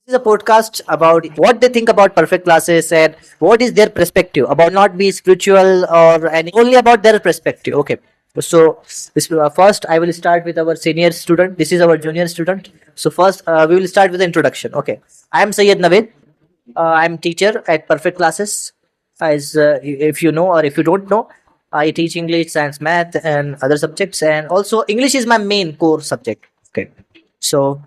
This is a podcast about what they think about perfect classes and what is their perspective about not be spiritual or any only about their perspective. Okay. So first I will start with our senior student. This is our junior student. So first we will start with the introduction. Okay. I am Syed Naveed. I'm teacher at Perfect Classes. As if you know or if you don't know, I teach English, science, math, and other subjects. And also English is my main core subject. Okay. So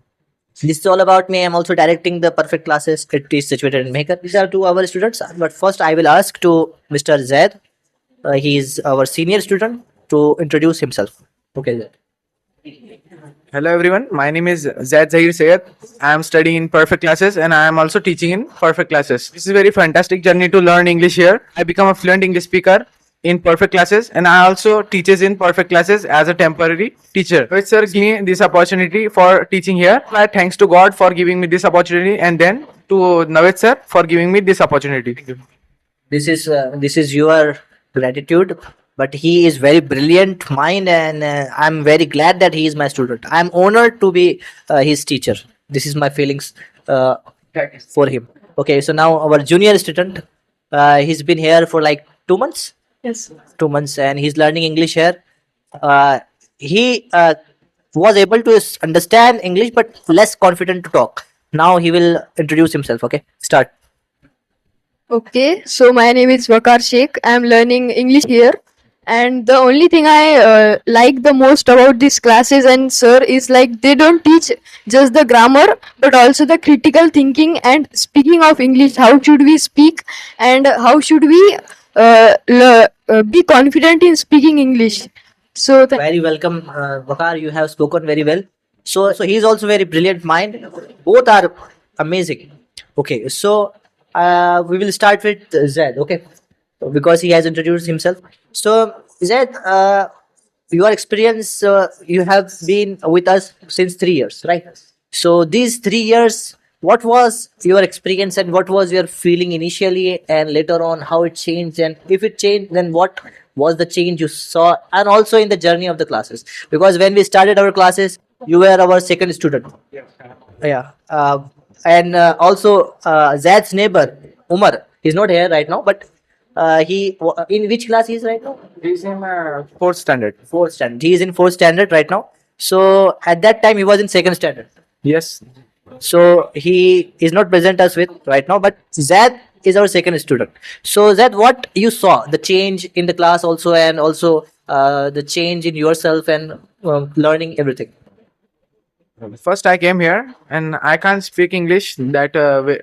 this is all about me. I'm also directing the Perfect Classes. It is situated in Maker. These are two our students. But first, I will ask to Mr. Zaid. He is our senior student to introduce himself. Okay, Zaid. Hello everyone, my name is Zaid Zahir Sayed. I am studying in Perfect Classes and I am also teaching in Perfect Classes. This is a very fantastic journey to learn English here. I become a fluent English speaker in Perfect Classes and I also teaches in Perfect Classes as a temporary teacher. Which sir gave me this opportunity for teaching here. I thanks to God for giving me this opportunity and then to Naveed sir for giving me this opportunity. Thank you. This is your gratitude. But he is very brilliant mind, and I'm very glad that he is my student. I'm honored to be his teacher. This is my feelings for him. Okay, so now our junior student, he's been here for like 2 months. Yes. 2 months, and he's learning English here. He was able to understand English, but less confident to talk. Now he will introduce himself. Okay, start. Okay, so my name is Wakar Sheikh. I'm learning English here. And the only thing I like the most about these classes and sir is like they don't teach just the grammar but also the critical thinking and speaking of English. How should we speak and how should we be confident in speaking English? So, Very welcome, Vakar. You have spoken very well. So he is also very brilliant mind. Both are amazing. Okay, so we will start with Zed. Okay, because he has introduced himself. So Zed, your experience, you have been with us since 3 years, right? So these 3 years, what was your experience and what was your feeling initially and later on how it changed, and if it changed, then what was the change you saw, and also in the journey of the classes? Because when we started our classes, you were our second student. Yeah. And also Zad's neighbor, Umar, he's not here right now, but in which class he is right now? He's in fourth standard. Fourth standard. He is in fourth standard right now. So at that time he was in second standard. Yes. So he is not present us with right now, but Zad is our second student. So Zad, what you saw the change in the class also, and also the change in yourself and learning everything. First, I came here and I can't speak English that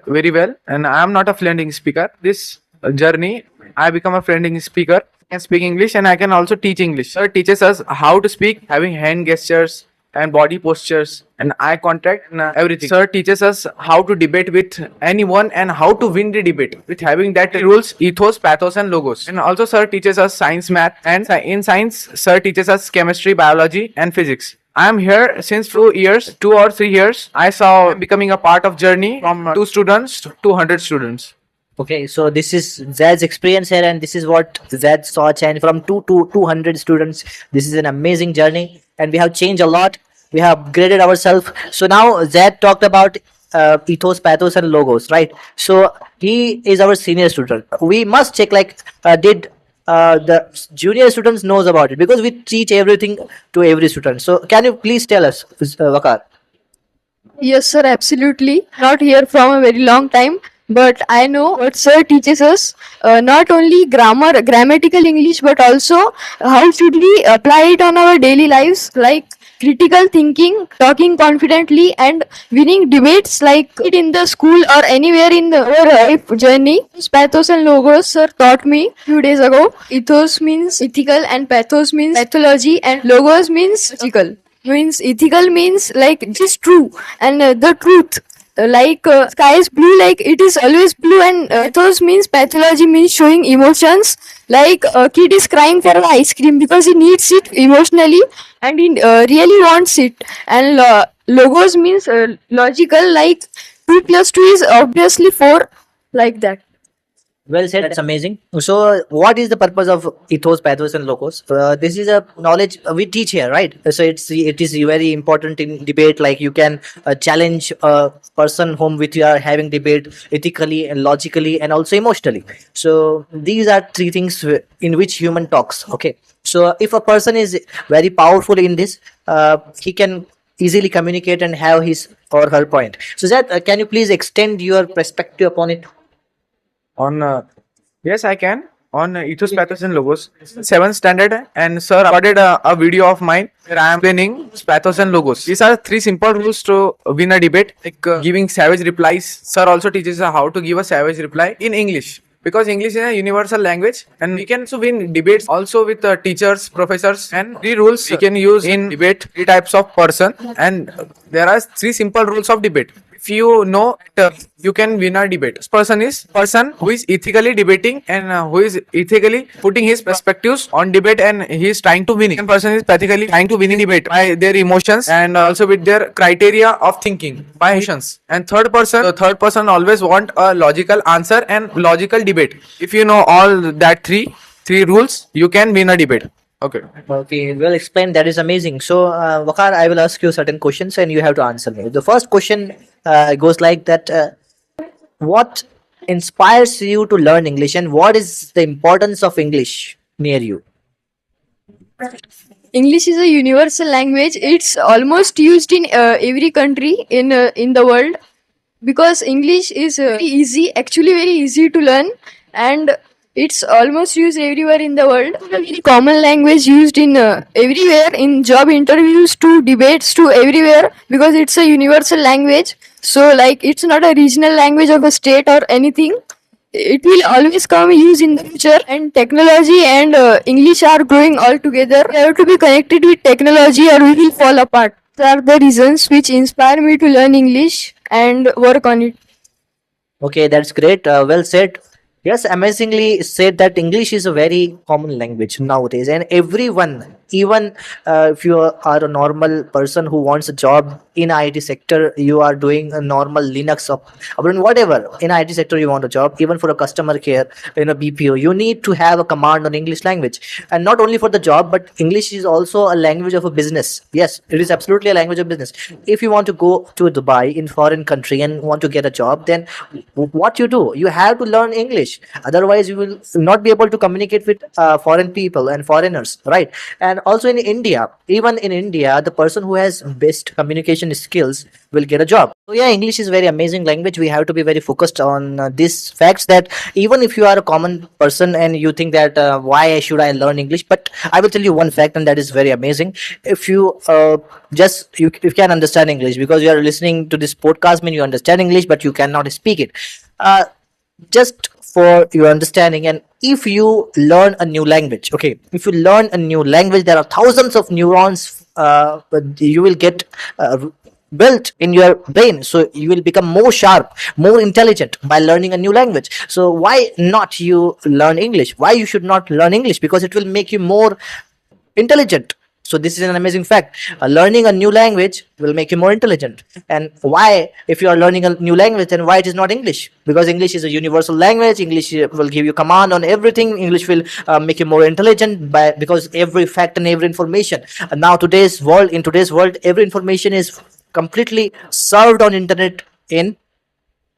very well, and I am not a fluent English speaker. This journey, I become a fluent English speaker. I can speak English and I can also teach English. Sir teaches us how to speak, having hand gestures and body postures and eye contact and everything. Sir teaches us how to debate with anyone and how to win the debate with having that rules, ethos, pathos, and logos. And also, sir teaches us science, math, and in science, sir teaches us chemistry, biology, and physics. I am here since 2 years, 2 or 3 years. I saw becoming a part of journey from two students to 200 students. Okay, so this is Zad's experience here, and this is what Zad saw change from 2 to 200 students. This is an amazing journey, and we have changed a lot. We have upgraded ourselves. So now Zad talked about ethos, pathos, and logos, right? So he is our senior student. We must check like did the junior students knows about it, because we teach everything to every student. So can you please tell us, Vakar? yes, sir, absolutely. Not here from a very long time, but I know what sir teaches us. Not only grammatical English, but also how should we apply it on our daily lives, like critical thinking, talking confidently, and winning debates, like it in the school or anywhere in the our life journey. Pathos and logos, sir taught me few days ago. Ethos means ethical, and pathos means pathology, and logos means logical. Means ethical means like just true and the truth. Like sky is blue, like it is always blue, and pathos means pathology means showing emotions. Like a kid is crying for an ice cream because he needs it emotionally and he really wants it. And logos means logical, like 2 plus 2 is obviously 4, like that. Well said. That's amazing. So, what is the purpose of ethos, pathos, and logos? This is a knowledge we teach here, right? So, it is very important in debate. Like you can challenge a person whom with you are having debate ethically and logically and also emotionally. So, these are three things in which human talks. Okay. So, if a person is very powerful in this, he can easily communicate and have his or her point. So, that can you please extend your perspective upon it? On yes, I can. On ethos, pathos, and logos, seventh standard, and sir recorded a video of mine where I am explaining pathos and logos. These are three simple rules to win a debate, like giving savage replies. Sir also teaches how to give a savage reply in English, because English is a universal language, and we can also win debates also with teachers, professors, and three rules we can use in debate. Three types of person, and there are three simple rules of debate. If you know that, you can win a debate. This person is person who is ethically debating and who is ethically putting his perspectives on debate, and he is trying to win it. Second person is pathically trying to win in debate by their emotions and also with their criteria of thinking by emotions. And the third person always want a logical answer and logical debate. If you know all that three rules, you can win a debate. Okay. Okay, well explained. That is amazing. So, Wakar, I will ask you certain questions and you have to answer me. The first question goes like that: what inspires you to learn English, and what is the importance of English near you? English is a universal language. It's almost used in every country in the world, because English is very easy, actually very easy to learn, and it's almost used everywhere in the world. It's a very common language used in everywhere, in job interviews to debates to everywhere, because it's a universal language. So like it's not a regional language of a state or anything. It will always come use in the future, and technology and English are growing all together. We have to be connected with technology or we will fall apart. These are the reasons which inspire me to learn English and work on it. Okay, that's great. Well said. Yes, amazingly said that English is a very common language nowadays, and everyone, even if you are a normal person who wants a job in IT sector, you are doing a normal Linux or whatever in IT sector you want a job, even for a customer care in a BPO, you need to have a command on English language, and not only for the job, but English is also a language of a business. Yes, it is absolutely a language of business. If you want to go to Dubai in foreign country and want to get a job, then what you do, you have to learn English, otherwise you will not be able to communicate with foreign people and foreigners, right? And also in India, even in India, the person who has best communication skills will get a job. So yeah, English is very amazing language. We have to be very focused on these facts, that even if you are a common person and you think that why should I learn English, but I will tell you one fact, and that is very amazing. If you you can understand English, because you are listening to this podcast, mean you understand English but you cannot speak it. Just for your understanding, and if you learn a new language, okay, if you learn a new language, there are thousands of neurons you will get built in your brain, so you will become more sharp, more intelligent by learning a new language. So why not you learn English? Why you should not learn English? Because it will make you more intelligent. So this is an amazing fact. Learning a new language will make you more intelligent. And why, if you are learning a new language, then why it is not English? Because English is a universal language. English will give you command on everything. English will make you more intelligent because every fact and every information. And now in today's world, every information is completely served on internet in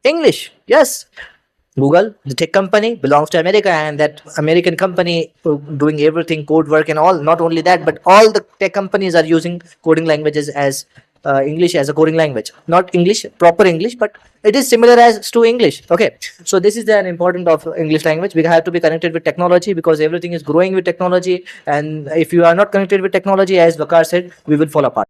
English. Yes. Google, the tech company, belongs to America, and that American company doing everything, code work and all. Not only that, but all the tech companies are using coding languages as English as a coding language. Not English, proper English, but it is similar as to English. Okay, so this is an important of English language. We have to be connected with technology, because everything is growing with technology, and if you are not connected with technology, as Vakar said, we will fall apart.